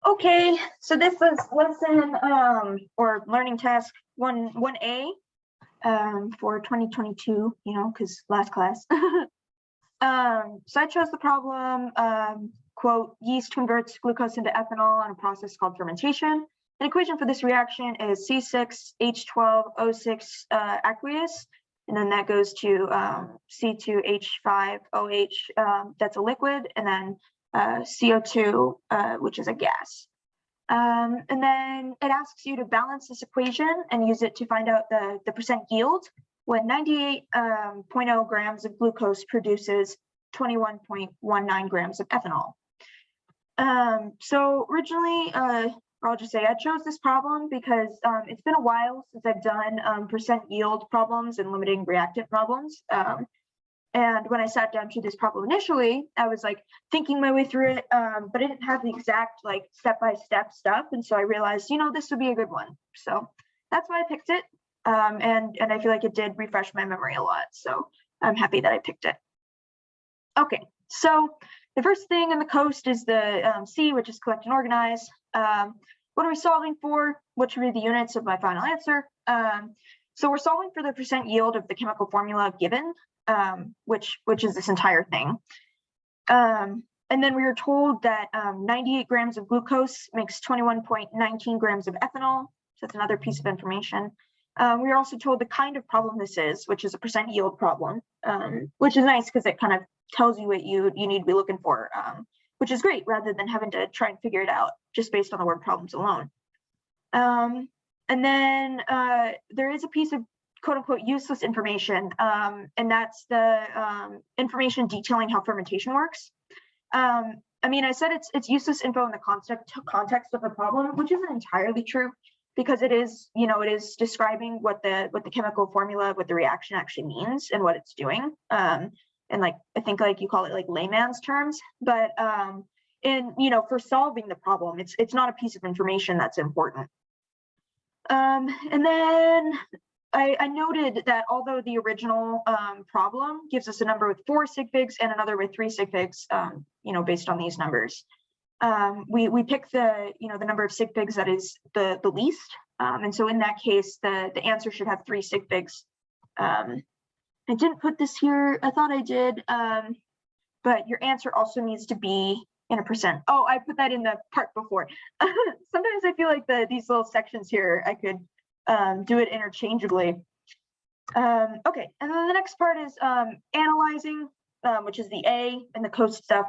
Okay, so this is lesson or learning task 1A for 2022, because last class. So I chose the problem, quote, yeast converts glucose into ethanol on a process called fermentation. An equation for this reaction is C6H12O6 aqueous, and then that goes to C2H5OH, that's a liquid, and then CO2, which is a gas. And then it asks you to balance this equation and use it to find out the percent yield when 98.0 grams of glucose produces 21.19 grams of ethanol. So originally, I'll just say I chose this problem because it's been a while since I've done percent yield problems and limiting reactant problems. And when I sat down to this problem initially, I was like thinking my way through it, but I didn't have the exact like step-by-step stuff. And so I realized, this would be a good one. So that's why I picked it. And I feel like it did refresh my memory a lot. So I'm happy that I picked it. Okay, so the first thing in the coast is the C, which is collect and organize. What are we solving for? What should be the units of my final answer? So we're solving for the percent yield of the chemical formula given, which is this entire thing. And then we were told that 98 grams of glucose makes 21.19 grams of ethanol. So that's another piece of information. We were also told the kind of problem this is, which is a percent yield problem, which is nice because it kind of tells you what you need to be looking for, which is great rather than having to try and figure it out just based on the word problems alone. And then there is a piece of quote unquote useless information, and that's the information detailing how fermentation works. I mean, I said it's useless info in the context of the problem, which isn't entirely true because it is, it is describing what the chemical formula, what the reaction actually means and what it's doing. And like, I think like you call it like layman's terms, but for solving the problem, it's not a piece of information that's important. And then I noted that although the original problem gives us a number with 4 sig figs and another with 3 sig figs, based on these numbers, we pick the number of sig figs that is the least, and so in that case the answer should have 3 sig figs. I didn't put this here. I thought I did, but your answer also needs to be in a percent. Oh, I put that in the part before. Sometimes I feel like these little sections here, I could do it interchangeably. Okay, and then the next part is analyzing, which is the A and the coast stuff.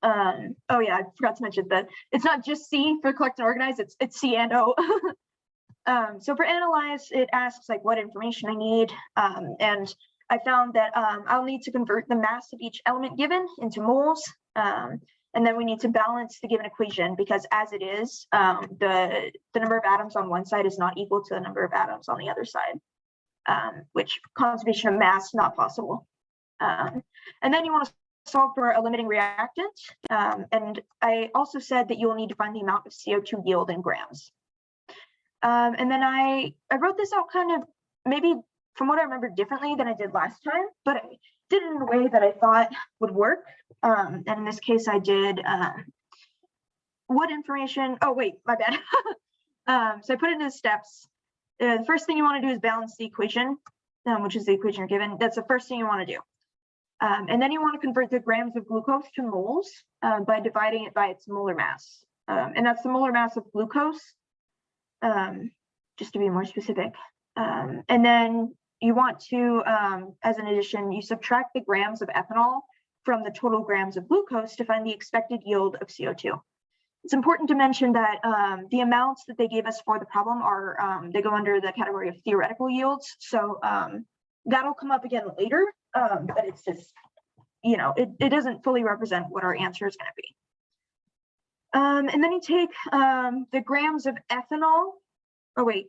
Oh yeah, I forgot to mention that it's not just C for collect and organize, it's C and O. So for analyze, it asks like what information I need, and I found that I'll need to convert the mass of each element given into moles, and then we need to balance the given equation because as it is, the number of atoms on one side is not equal to the number of atoms on the other side, which conservation of mass not possible. And then you want to solve for a limiting reactant, and I also said that you will need to find the amount of CO2 yield in grams. And then I wrote this out kind of maybe from what I remember differently than I did last time, but I did it in a way that I thought would work. And in this case, I did what information? Oh, wait, my bad. So I put it into steps. The first thing you want to do is balance the equation, which is the equation you're given. That's the first thing you want to do. And then you want to convert the grams of glucose to moles by dividing it by its molar mass. And that's the molar mass of glucose. Just to be more specific. And then you want to, as an addition, you subtract the grams of ethanol from the total grams of glucose to find the expected yield of CO2. It's important to mention that the amounts that they gave us for the problem are, they go under the category of theoretical yields. So that'll come up again later, but it's just, it doesn't fully represent what our answer is going to be. And then you take the grams of ethanol. Oh, wait.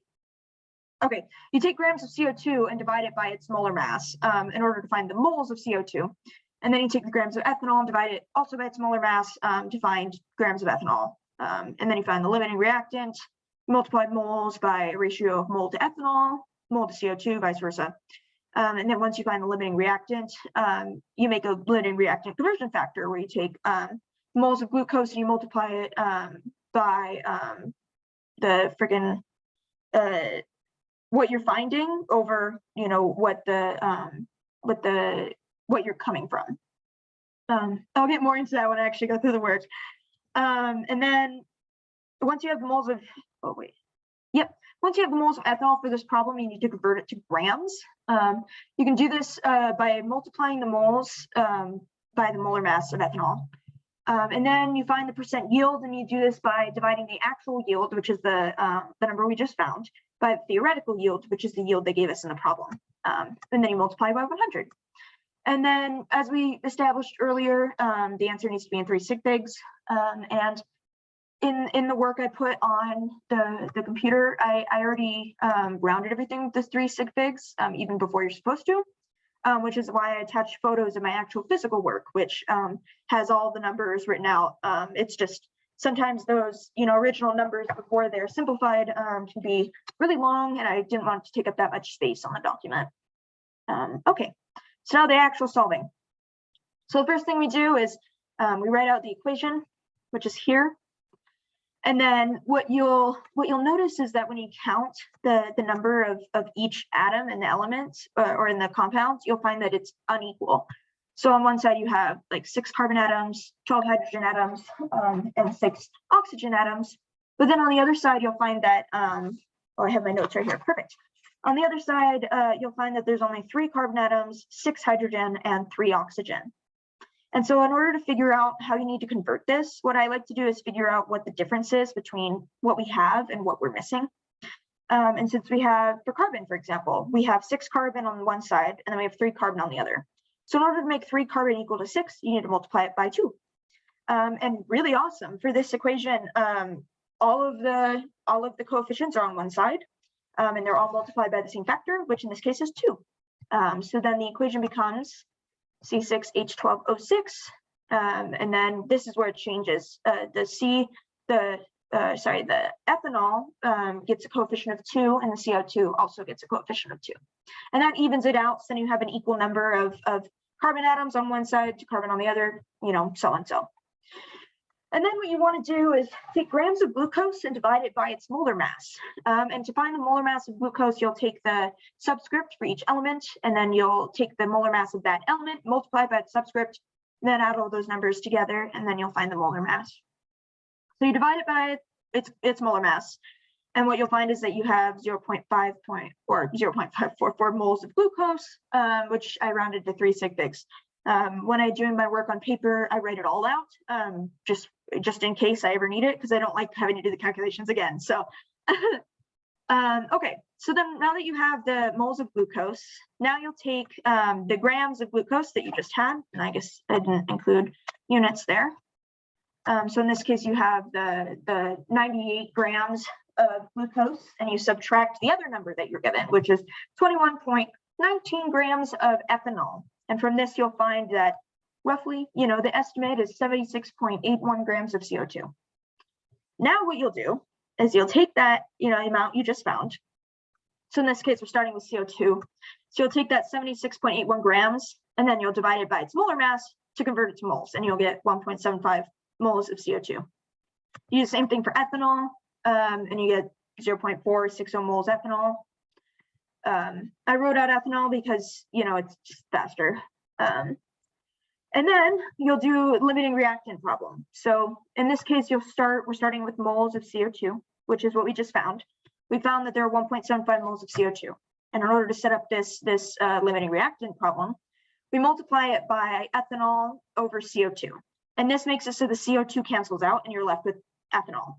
Okay, you take grams of CO2 and divide it by its molar mass in order to find the moles of CO2. And then you take the grams of ethanol and divide it also by its molar mass to find grams of ethanol. And then you find the limiting reactant, multiply moles by a ratio of mole to ethanol, mole to CO2, vice versa. And then once you find the limiting reactant, you make a limiting reactant conversion factor where you take moles of glucose and you multiply it by the friggin' what you're finding over, you know, what you're coming from. I'll get more into that when I actually go through the work. And then once you have the moles of, once you have the moles of ethanol for this problem, you need to convert it to grams. You can do this by multiplying the moles by the molar mass of ethanol. And then you find the percent yield, and you do this by dividing the actual yield, which is the number we just found, by the theoretical yield, which is the yield they gave us in the problem. And then you multiply by 100. And then, as we established earlier, the answer needs to be in 3 sig figs. And in the work I put on the computer, I already rounded everything with this 3 sig figs, even before you're supposed to, which is why I attached photos of my actual physical work, which has all the numbers written out. It's just sometimes those, you know, original numbers before they're simplified can be really long, and I didn't want to take up that much space on the document. Okay, so now the actual solving. So the first thing we do is we write out the equation, which is here. And then what you'll notice is that when you count the number of each atom in the element or in the compound, you'll find that it's unequal. So on one side you have like 6 carbon atoms, 12 hydrogen atoms, and 6 oxygen atoms. But then on the other side you'll find that, oh, I have my notes right here, perfect. On the other side, you'll find that there's only 3 carbon atoms, 6 hydrogen, and 3 oxygen. And so in order to figure out how you need to convert this, what I like to do is figure out what the difference is between what we have and what we're missing. And since we have, for carbon, for example, we have 6 carbon on one side, and then we have 3 carbon on the other. So in order to make 3 carbon equal to 6, you need to multiply it by 2. And really awesome, for this equation, all of the coefficients are on one side, and they're all multiplied by the same factor, which in this case is 2. So then the equation becomes C6H12O6, and then this is where it changes. The ethanol gets a coefficient of 2, and the CO2 also gets a coefficient of 2. And that evens it out, so then you have an equal number of carbon atoms on one side to carbon on the other, you know, so and so. And then what you want to do is take grams of glucose and divide it by its molar mass. And to find the molar mass of glucose, you'll take the subscript for each element, and then you'll take the molar mass of that element, multiply by the subscript, then add all those numbers together, and then you'll find the molar mass. So you divide it by its molar mass, and what you'll find is that you have 0.544 moles of glucose, which I rounded to 3 sig figs. When I'm doing my work on paper, I write it all out, just in case I ever need it, because I don't like having to do the calculations again. So, okay, so then now that you have the moles of glucose, now you'll take the grams of glucose that you just had, and I guess I didn't include units there. So in this case, you have the 98 grams of glucose, and you subtract the other number that you're given, which is 21.19 grams of ethanol. And from this, you'll find that roughly, you know, the estimate is 76.81 grams of CO2. Now what you'll do is you'll take that, you know, amount you just found. So in this case, we're starting with CO2. So you'll take that 76.81 grams, and then you'll divide it by its molar mass to convert it to moles, and you'll get 1.75 moles of CO2. You do the same thing for ethanol, and you get 0.460 moles ethanol. I wrote out ethanol because, you know, it's just faster. And then you'll do limiting reactant problem. So in this case, we're starting with moles of CO2, which is what we just found. We found that there are 1.75 moles of CO2. And in order to set up this limiting reactant problem, we multiply it by ethanol over CO2. And this makes it so the CO2 cancels out and you're left with ethanol.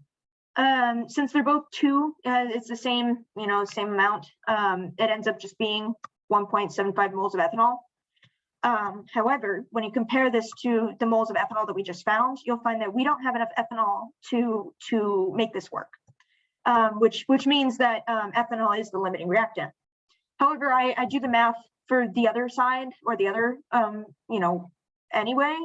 Since they're both 2, it's the same, you know, same amount. It ends up just being 1.75 moles of ethanol. However, when you compare this to the moles of ethanol that we just found, you'll find that we don't have enough ethanol to make this work, which means that ethanol is the limiting reactant. However, I do the math for the other side, or the other, you know, anyway,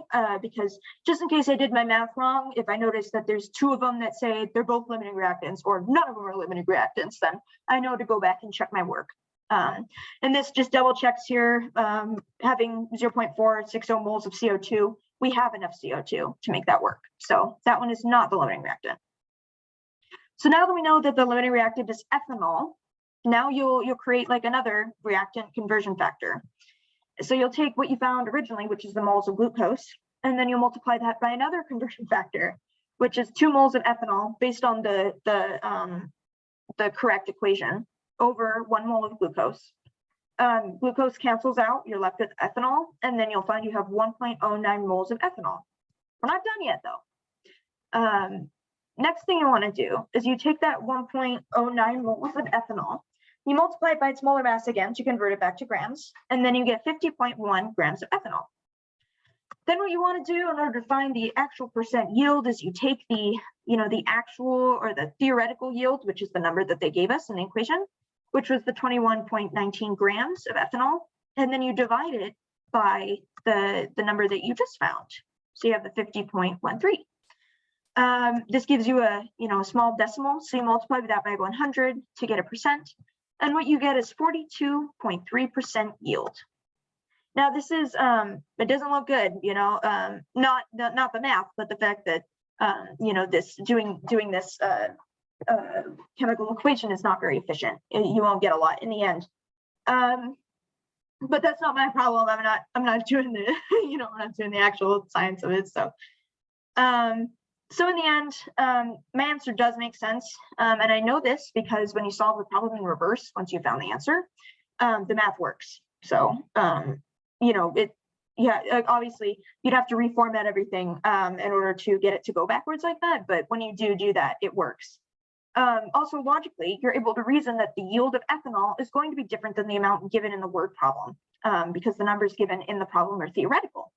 because just in case I did my math wrong, if I notice that there's 2 of them that say they're both limiting reactants, or none of them are limiting reactants, then I know to go back and check my work. And this just double checks here, having 0.460 moles of CO2 we have enough CO2 to make that work. So that one is not the limiting reactant. So now that we know that the limiting reactant is ethanol, now you'll create like another reactant conversion factor. So you'll take what you found originally, which is the moles of glucose, and then you'll multiply that by another conversion factor, which is 2 moles of ethanol based on the correct equation over 1 mole of glucose. Glucose cancels out, you're left with ethanol, and then you'll find you have 1.09 moles of ethanol. We're not done yet though. Next thing you want to do is you take that 1.09 moles of ethanol, you multiply it by its molar mass again to convert it back to grams, and then you get 50.1 grams of ethanol. Then what you want to do in order to find the actual percent yield is you take the, the actual or the theoretical yield, which is the number that they gave us in the equation, which was the 21.19 grams of ethanol, and then you divide it by the number that you just found. So you have the 50.13. This gives you a small decimal, so you multiply that by 100 to get a percent, and what you get is 42.3% yield. Now this is it doesn't look good, not the math, but the fact that this doing this chemical equation is not very efficient. You won't get a lot in the end. But that's not my problem. I'm not doing the I'm not doing the actual science of it. So so in the end, my answer does make sense. And I know this because when you solve the problem in reverse, once you found the answer, the math works. So obviously you'd have to reformat everything in order to get it to go backwards like that. But when you do that, it works. Also logically, you're able to reason that the yield of ethanol is going to be different than the amount given in the word problem because the numbers given in the problem are theoretical.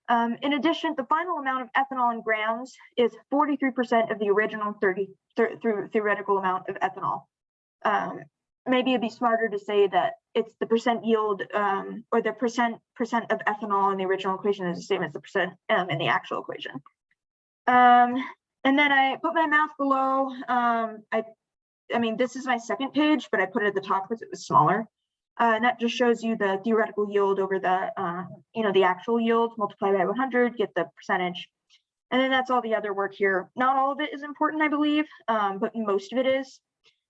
In addition, the final amount of ethanol in grams is 43% of the original theoretical amount of ethanol. Maybe it'd be smarter to say that it's the percent yield or the percent of ethanol in the original equation is the same as the percent in the actual equation. And then I put my math below. I mean, this is my second page, but I put it at the top because it was smaller. And that just shows you the theoretical yield over the, the actual yield, multiply by 100, get the percentage. And then that's all the other work here. Not all of it is important, I believe, but most of it is.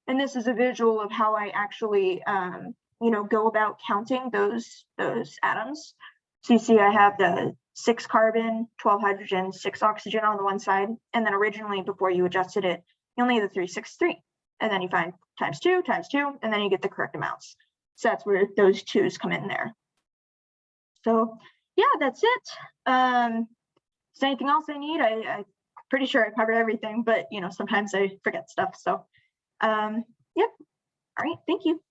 And this is a visual of how I actually, go about counting those atoms. So you see I have the 6 carbon, 12 hydrogen, 6 oxygen on the one side. And then originally, before you adjusted it, you only had the 3, 6, 3. And then you find times 2, and then you get the correct amounts. So that's where those 2's come in there. So yeah, that's it. Is there anything else I need? I'm pretty sure I covered everything, but sometimes I forget stuff. So yep. All right, thank you.